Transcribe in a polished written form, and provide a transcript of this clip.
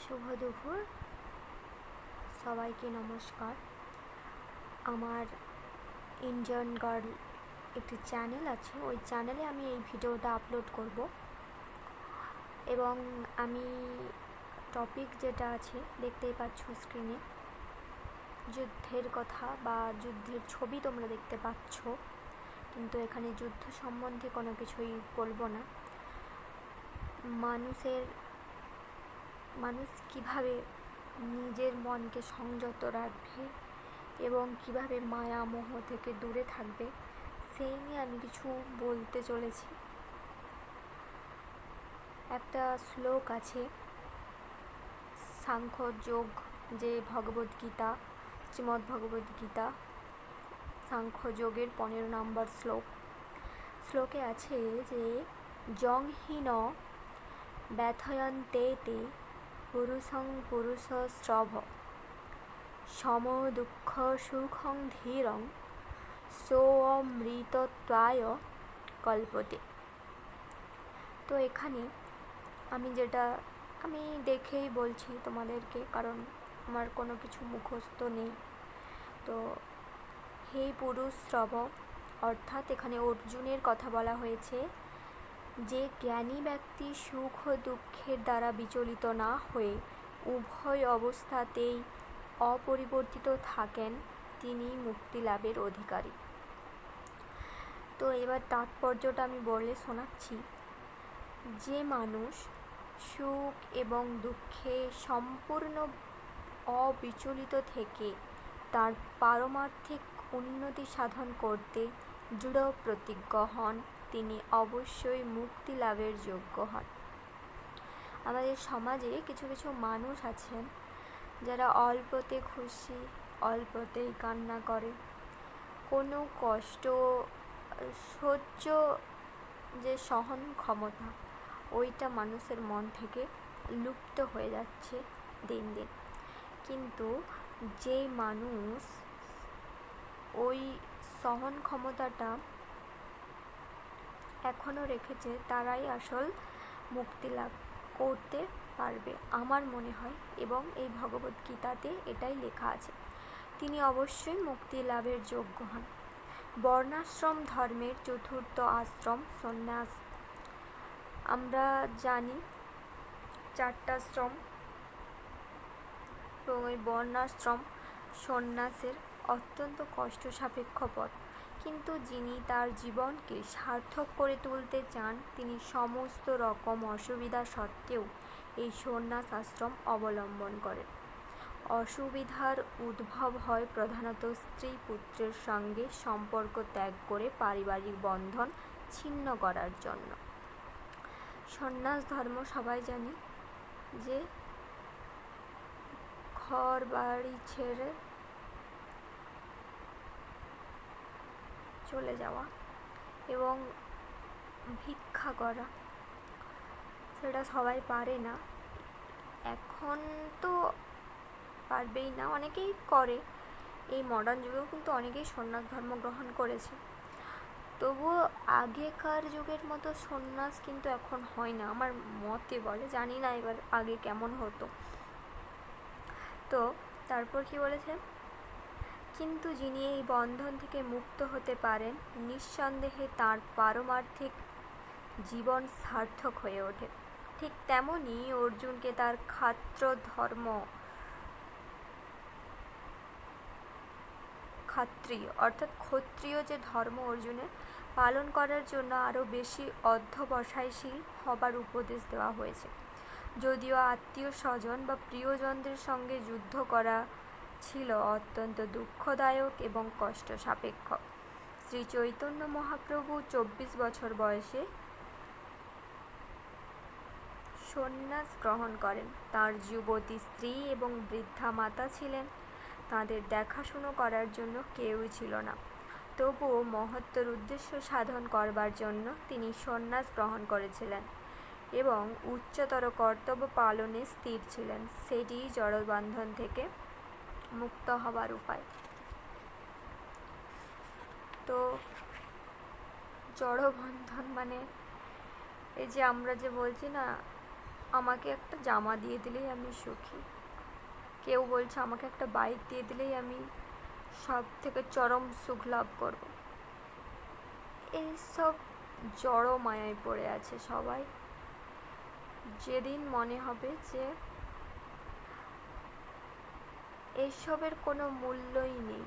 শুভ দুপুর সবাইকে নমস্কার। আমার ইন্ডিয়ান গার্ল একটি চ্যানেল আছে, ওই চ্যানেলে আমি এই ভিডিওটা আপলোড করব এবং আমি টপিক যেটা আছে দেখতেই পাচ্ছ স্ক্রিনে, যুদ্ধের কথা বা যুদ্ধের ছবি তোমরা দেখতে পাচ্ছ, কিন্তু এখানে যুদ্ধ সম্বন্ধে কোনো কিছুই বলবো না। মানুষ কিভাবে নিজের মনকে সংযত রাখবে এবং কিভাবে মায়া মোহ থেকে দূরে থাকবে সেই নিয়ে আমি কিছু বলতে চলেছি। একটা শ্লোক আছে সাংখ্যযোগ, যে ভগবদ্গীতা, শ্রীমদ্ ভগবদ্গীতা সাংখ্যযোগের 15 নম্বর শ্লোকে আছে যে জংহীন ব্যথয়ন্তে তে পুরুষং পুরুষস্রভ সম দুঃখ সুখং ধীরং সোऽমৃতত্বায় কল্পতে। তো এখানে আমি দেখেই বলছি তোমাদেরকে, কারণ আমার কোনো কিছু মুখস্থ নেই। তো হে পুরুষ শ্রব, অর্থাৎ এখানে অর্জুনের কথা বলা হয়েছে, যে জ্ঞানী ব্যক্তি সুখ ও দুঃখের দ্বারা বিচলিত না হয়ে উভয় অবস্থাতেই অপরিবর্তিত থাকেন, তিনি মুক্তি লাভের অধিকারী। তো এবার তাৎপর্যটা আমি বলে শোনাচ্ছি। যে মানুষ সুখ এবং দুঃখে সম্পূর্ণ অবিচলিত থেকে তার পারমার্থিক উন্নতি সাধন করতে দৃঢ় প্রতিজ্ঞ হন, তিনি অবশ্যই মুক্তি লাভের যোগ্য হন। আমাদের সমাজে কিছু কিছু মানুষ আছেন যারা অল্পতে খুশি, অল্পতেই কান্না করে। কোনো কষ্ট সহ্য যে সহন ক্ষমতা, ওইটা মানুষের মন থেকে লুপ্ত হয়ে যাচ্ছে দিন দিন। কিন্তু যে মানুষ ওই সহন ক্ষমতাটা এখনও রেখেছে, তারাই আসল মুক্তি লাভ করতে পারবে আমার মনে হয়, এবং এই ভগবদ্গীতাতে এটাই লেখা আছে। তিনি অবশ্যই মুক্তি লাভের যোগ্য হন। বর্ণাশ্রম ধর্মের চতুর্থ আশ্রম সন্ন্যাস। আমরা জানি 4টা আশ্রম, এবং ওই বর্ণাশ্রম সন্ন্যাসের অত্যন্ত কষ্ট সাপেক্ষ পথ, কিন্তু যিনি তার জীবনকে সার্থক করে তুলতে চান, তিনি সমস্ত রকম অসুবিধা সত্ত্বেও এই সন্ন্যাস আশ্রম অবলম্বন করেন। অসুবিধার উদ্ভব হয় প্রধানত স্ত্রী পুত্রের সঙ্গে সম্পর্ক ত্যাগ করে পারিবারিক বন্ধন ছিন্ন করার জন্য। সন্ন্যাস ধর্ম সবাই জানি, যে ঘর বাড়ি ছেড়ে চলে যাওয়া এবং ভিক্ষা করা, সেটা সবাই পারে না। এখন তো পারবেই না, অনেকেই করে। এই মডার্ন যুগেও কিন্তু অনেকেই সন্ন্যাস ধর্ম গ্রহণ করেছে। তবুও আগেকার যুগের মতো সন্ন্যাস কিন্তু এখন হয় না আমার মতে বলে, জানি না এবার আগে কেমন হতো। তো তারপর কি বলেছে, কিন্তু যিনি এই বন্ধন থেকে মুক্ত হতে পারেন, নিঃসন্দেহে তার পারমার্থিক জীবন সার্থক হয়ে ওঠে। ঠিক তেমনই অর্জুনকে তার ক্ষত্রিয় যে ধর্ম অর্জুনের পালন করার জন্য আরও বেশি অধ্যবসায়শীল হবার উপদেশ দেওয়া হয়েছে। যদিও আত্মীয় স্বজন বা প্রিয়জনদের সঙ্গে যুদ্ধ করা ছিল অত্যন্ত দুঃখদায়ক এবং কষ্ট সাপেক্ষ। শ্রী চৈতন্য মহাপ্রভু 24 বছর বয়সে সন্ন্যাস গ্রহণ করেন। তাঁর যুবতী স্ত্রী এবং বৃদ্ধা মাতা ছিলেন, তাঁদের দেখাশুনো করার জন্য কেউই ছিল না। তবুও মহত্তর উদ্দেশ্য সাধন করবার জন্য তিনি সন্ন্যাস গ্রহণ করেছিলেন এবং উচ্চতর কর্তব্য পালনে স্থির ছিলেন। সেটিই জড়বন্ধন থেকে মুক্ত হবার উপায়। তো জড়বন্ধন মানে এই যে আমরা যে বলছি না, আমাকে একটা জামা দিয়ে দিলেই আমি সুখী, কেউ বলছে আমাকে একটা বাইক দিয়ে দিলেই আমি সব থেকে চরম সুখ লাভ করব। এইসব জড়ো মায়ায় পড়ে আছে সবাই। যেদিন মনে হবে যে এইসবের কোনো মূল্যই নেই,